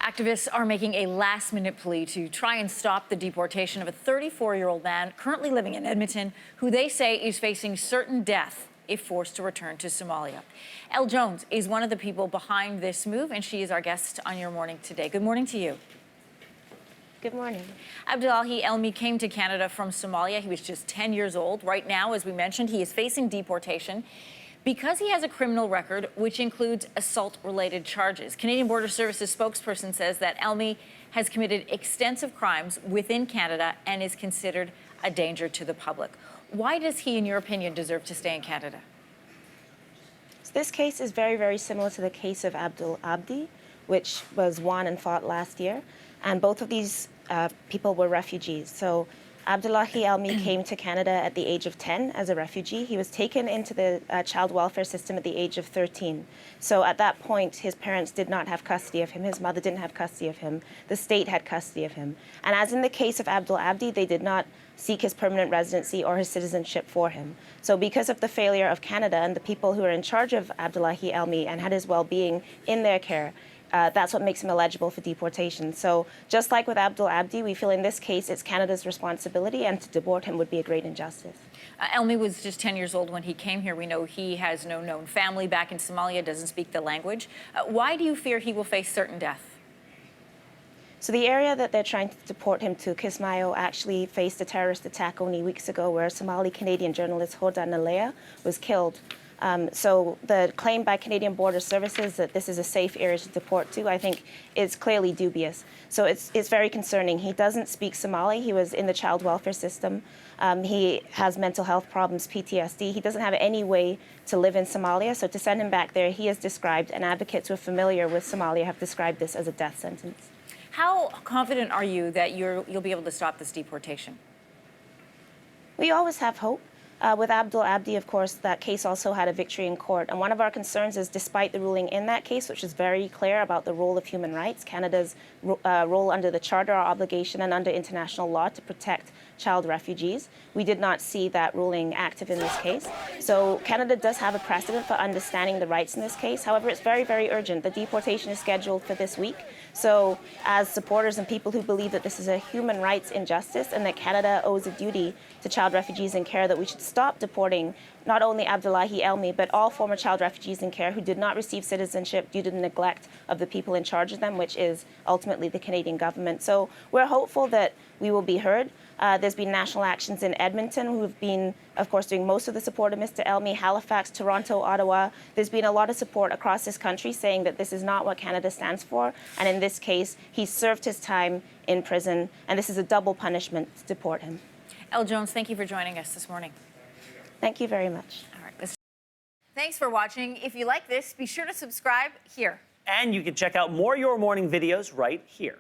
Activists are making a last-minute plea to try and stop the deportation of a 34-year-old man currently living in Edmonton who they say is facing certain death if forced to return to Somalia. Elle Jones is one of the people behind this move, and she is our guest on Your Morning today. Good morning to you. Good morning. Abdullahi Elmi came to Canada from Somalia. He was just 10 years old. Right now, as we mentioned, he is facing deportation because he has a criminal record, which includes assault-related charges. Canadian Border Services spokesperson says that Elmi has committed extensive crimes within Canada and is considered a danger to the public. Why does he, in your opinion, deserve to stay in Canada? So this case is very, very similar to the case of Abdul Abdi, which was won and fought last year. And both of these people were refugees. So Abdullahi Elmi came to Canada at the age of 10 as a refugee. He was taken into the child welfare system at the age of 13. So at that point, his parents did not have custody of him. His mother didn't have custody of him. The state had custody of him. And as in the case of Abdul Abdi, they did not seek his permanent residency or his citizenship for him. So because of the failure of Canada and the people who are in charge of Abdullahi Elmi and had his well-being in their care, that's what makes him eligible for deportation. So just like with Abdul Abdi, we feel in this case it's Canada's responsibility, and to deport him would be a great injustice. Elmi was just 10 years old when he came here. We know he has no known family back in Somalia, doesn't speak the language. Why do you fear he will face certain death? So the area that they're trying to deport him to, Kismayo, actually faced a terrorist attack only weeks ago where Somali-Canadian journalist Hoda Nalea was killed. So the claim by Canadian Border Services that this is a safe area to deport to, I think, is clearly dubious. So it's very concerning. He doesn't speak Somali. He was in the child welfare system. He has mental health problems, PTSD. He doesn't have any way to live in Somalia. So to send him back there, he has described, and advocates who are familiar with Somalia have described this as a death sentence. How confident are you that you'll be able to stop this deportation? We always have hope. With Abdul Abdi, of course, that case also had a victory in court. And one of our concerns is, despite the ruling in that case, which is very clear about the role of human rights, Canada's role under the Charter, our obligation, and under international law to protect child refugees, we did not see that ruling active in this case. So Canada does have a precedent for understanding the rights in this case. However, it's very, very urgent. The deportation is scheduled for this week. So as supporters and people who believe that this is a human rights injustice and that Canada owes a duty to child refugees in care, that we should stop deporting not only Abdullahi Elmi, but all former child refugees in care who did not receive citizenship due to the neglect of the people in charge of them, which is ultimately the Canadian government. So we're hopeful that we will be heard. There's been national actions in Edmonton who have been, of course, doing most of the support of Mr. Elmi, Halifax, Toronto, Ottawa. There's been a lot of support across this country saying that this is not what Canada stands for. And in this case, he served his time in prison, and this is a double punishment to deport him. Elle Jones, thank you for joining us this morning. Thank you very much. All right. Thanks for watching. If you like this, be sure to subscribe here. And you can check out more Your Morning videos right here.